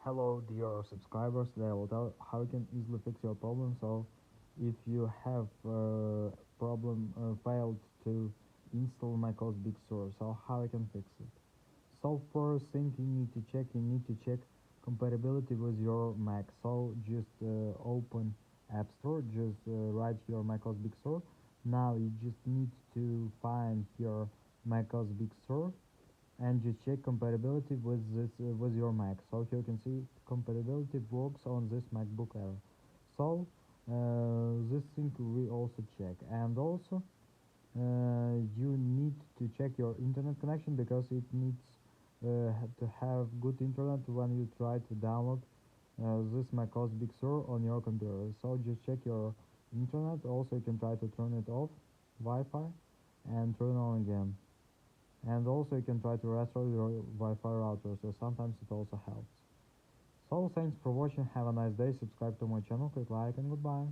Hello dear subscribers, today I will tell how you can easily fix your problem. So if you have problem failed to install macOS Big Sur, so how you can fix it? So first thing you need to check compatibility with your Mac. So just open App Store, just write your macOS Big Sur. Now you just need to find your macOS Big Sur and you check compatibility with this with your Mac. So here you can see compatibility works on this MacBook Air. So this thing we also check, and also you need to check your internet connection because it needs to have good internet when you try to download this macOS Big Sur on your computer. So just check your internet. Also you can try to turn it off Wi-Fi and turn on again. And also you can try to restore your Wi-Fi router, so sometimes it also helps. So thanks for watching, have a nice day, subscribe to my channel, click like and goodbye.